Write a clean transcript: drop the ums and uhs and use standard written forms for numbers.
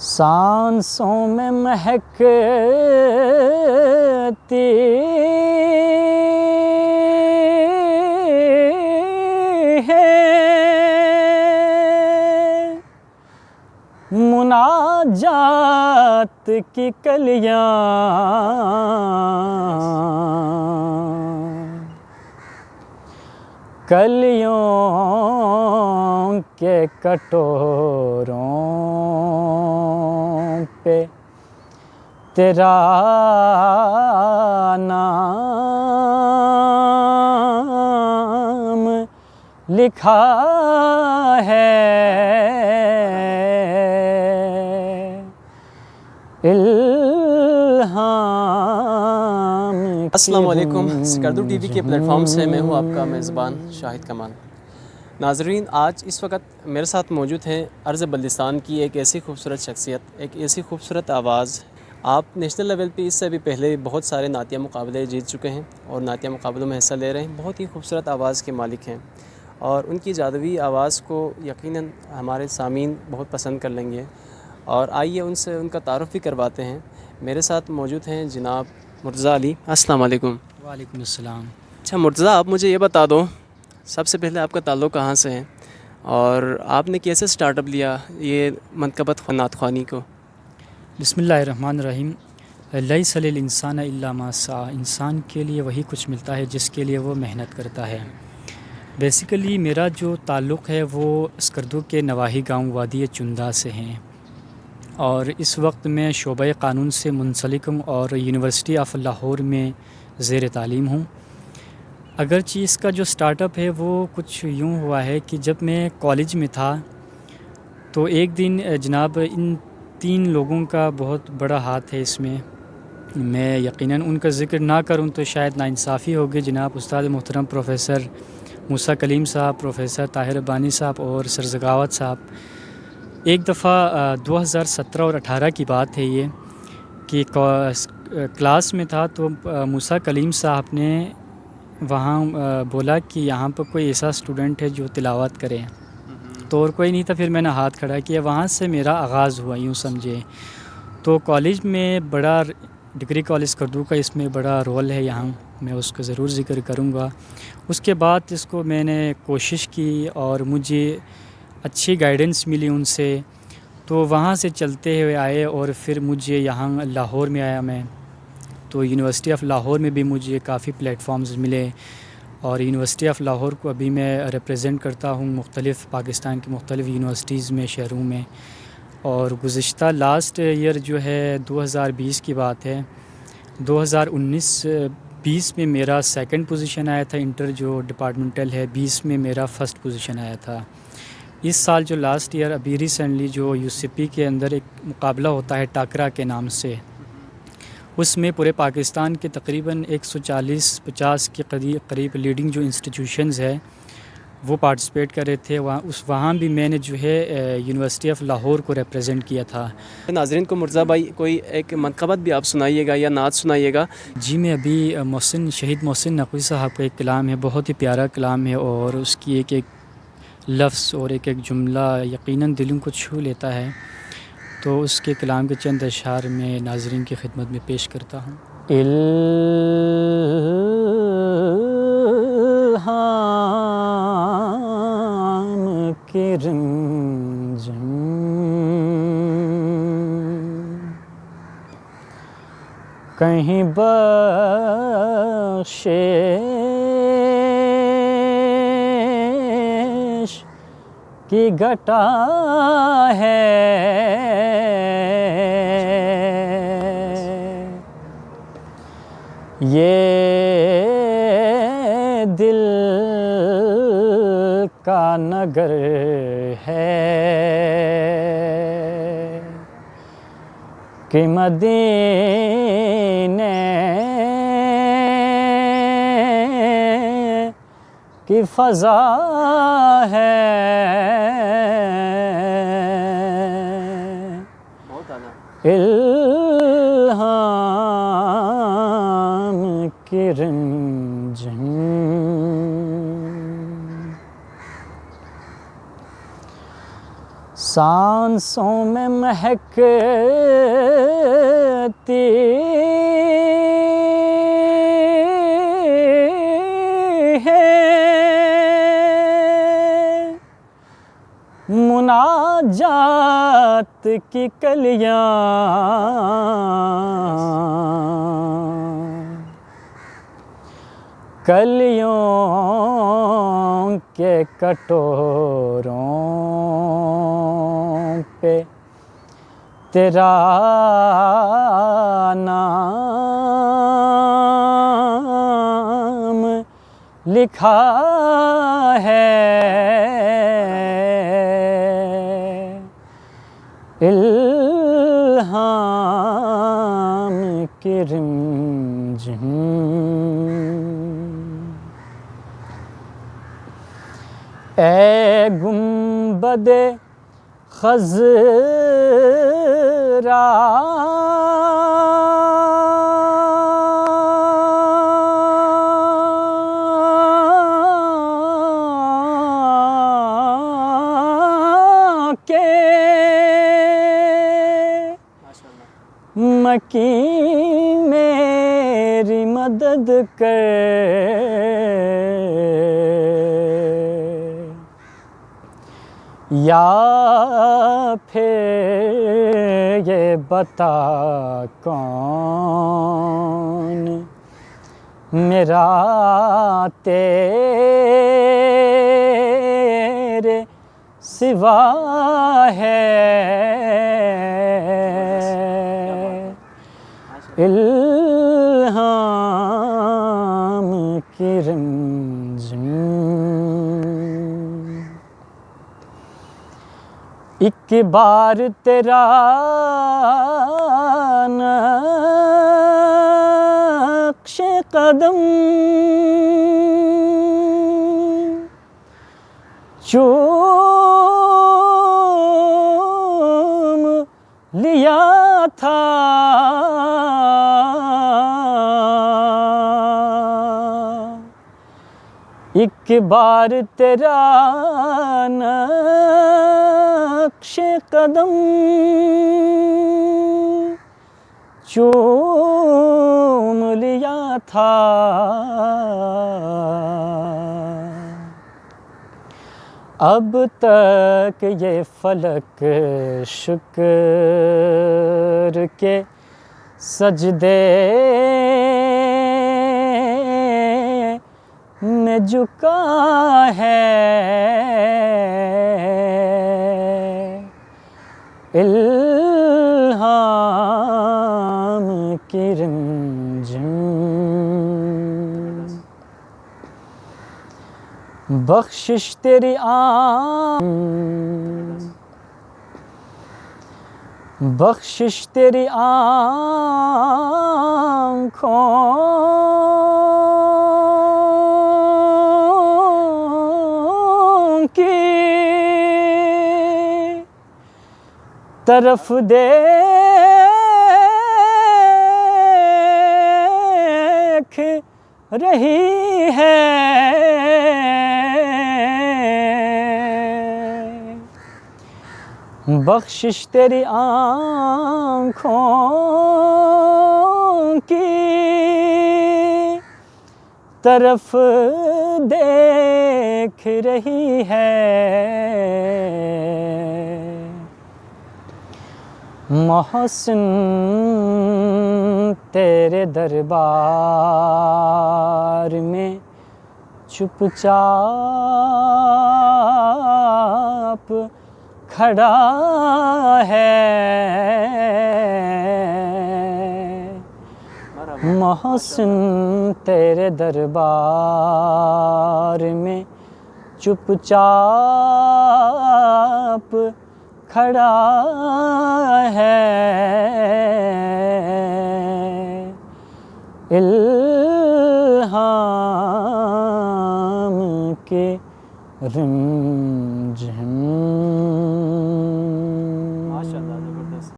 सांसों में महकती है मुनाजात की कलियां, कलियों के कटोरों पे तेरा नाम लिखा है। अस्सलाम वालेकुम। स्कर्दू टीवी के प्लेटफॉर्म से मैं हूं आपका मेज़बान शाहिद कमाल। नाजरीन, आज इस वक्त मेरे साथ मौजूद हैं अर्ज़ बल्दिस्तान की एक ऐसी खूबसूरत शख्सियत, एक ऐसी खूबसूरत आवाज़। आप नेशनल लेवल पे इससे भी पहले बहुत सारे नातिया मुकाबले जीत चुके हैं और नातिया मुकाबलों में हिस्सा ले रहे हैं। बहुत ही खूबसूरत आवाज़ के मालिक हैं और उनकी जादुई आवाज़ को यकीनन हमारे सामीन बहुत पसंद कर लेंगे। और आइए उनसे उनका तारुफ़ भी करवाते हैं। मेरे साथ मौजूद हैं जनाब मुर्तज़ा अली। अस्सलाम वालेकुम। वालेकुम अस्सलाम। अच्छा मुर्तज़ा, आप मुझे ये बता दो, सबसे पहले आपका ताल्लुक़ कहाँ से है और आपने कैसे स्टार्टअप लिया ये मनक़बत नात ख़्वानी को? बिस्मिल्लाहिर्रहमानिर्रहीम। लैसा लिल इंसान इल्ला मा सआ। इंसान के लिए वही कुछ मिलता है जिसके लिए वो मेहनत करता है। बेसिकली मेरा जो ताल्लुक़ है वो स्कर्दू के नवाही गांव वादी चुंदा से हैं और इस वक्त मैं शोबे क़ानून से मुंसलिक हूँ और यूनिवर्सिटी ऑफ लाहौर में ज़ेर तालीम हूँ। अगरचि इसका जो स्टार्टअप है वो कुछ यूँ हुआ है कि जब मैं कॉलेज में था तो एक दिन जनाब इन 3 लोगों का बहुत बड़ा हाथ है इसमें। मैं यकीनन उनका ज़िक्र ना करूं तो शायद नाइंसाफ़ी होगी। जनाब उस्ताद मोहतरम प्रोफ़ेसर मूसा कलीम साहब, प्रोफ़ेसर ताहिर बानी साहब और सर ज़गावत साहब। एक दफ़ा 2017 और 18 की बात है ये कि क्लास में था तो मूसा कलीम साहब ने वहाँ बोला कि यहाँ पर कोई ऐसा स्टूडेंट है जो तिलावत करे, तो और कोई नहीं था। फिर मैंने हाथ खड़ा किया, वहाँ से मेरा आगाज़ हुआ यूँ समझे। तो कॉलेज में बड़ा डिग्री कॉलेज स्कर्दू का इसमें बड़ा रोल है यहाँ, मैं उसका ज़रूर ज़िक्र करूँगा। उसके बाद इसको मैंने कोशिश की और मुझे अच्छी गाइडेंस मिली उनसे, तो वहाँ से चलते हुए आए और फिर मुझे यहाँ लाहौर में आया मैं। तो यूनिवर्सिटी ऑफ़ लाहौर में भी मुझे काफ़ी प्लेटफॉर्म्स मिले और यूनिवर्सिटी ऑफ़ लाहौर को अभी मैं रिप्रेजेंट करता हूँ मुख्तलिफ़ पाकिस्तान की मुख्तलिफ़ यूनिवर्सिटीज़ में, शहरों में। और गुज़िश्ता लास्ट ईयर जो है 2020 की बात है, 2019-20 में मेरा सेकंड पोजीशन आया था इंटर जो डिपार्टमेंटल है, 20 में मेरा फ़र्स्ट पोजीशन आया था। इस साल जो लास्ट ईयर अभी रिसेंटली जो यूसीपी के अंदर एक मुकाबला होता है टाकरा के नाम से, उसमें पूरे पाकिस्तान के तकरीबन 140-50 के करीब लीडिंग जो इंस्टीट्यूशंस है वो पार्टिसिपेट कर रहे थे। वहाँ भी मैंने जो है यूनिवर्सिटी ऑफ़ लाहौर को रिप्रेजेंट किया था। नाज़रीन को मुर्तज़ा भाई कोई एक मनक़बत भी आप सुनाइएगा या नात सुनाइएगा। जी, मैं अभी शहीद मोहसिन नक़वी साहब का एक कलाम है, बहुत ही प्यारा कलाम है और उसकी एक एक लफ्ज़ और एक एक जुमला यकीनन दिलों को छू लेता है। तो उसके कलाम के चंद अशआर में नाज़रीन की खिदमत में पेश करता हूँ। इल्हाम की रंजम कहीं बख्शिश की घटा है, ये दिल का नगर है कि मदीने की फ़ज़ा है। इल्हाम की रंजन सा سانسوں میں مہکتی ہے مناجات کی کلیاں، کلیوں کے کٹوروں پہ تیرا نام لکھا ہے، الہام کی رمجھم۔ اے گنبد خضرا کے مکین میری مدد کر، یا پھر یہ بتا کون میرا تیرے سوا ہے، الہام کی رمجھم۔ ایک بار تیرا نقش قدم چوم لیا تھا، ایک بار تیرا نقش قدم چوم لیا تھا، اب تک یہ فلک شکر کے سجدے میں جھکا ہے، الہام کی رمجھم۔ بخشش تیری بخشش تیری آنکھوں کی طرف دیکھ رہی ہے، بخشش تیری آنکھوں کی طرف دیکھ رہی ہے، محسن تیرے دربار میں چپ چاپ کھڑا ہے، محسن تیرے دربار میں چپ چاپ کھڑا ہے، الہام کے رمجھم۔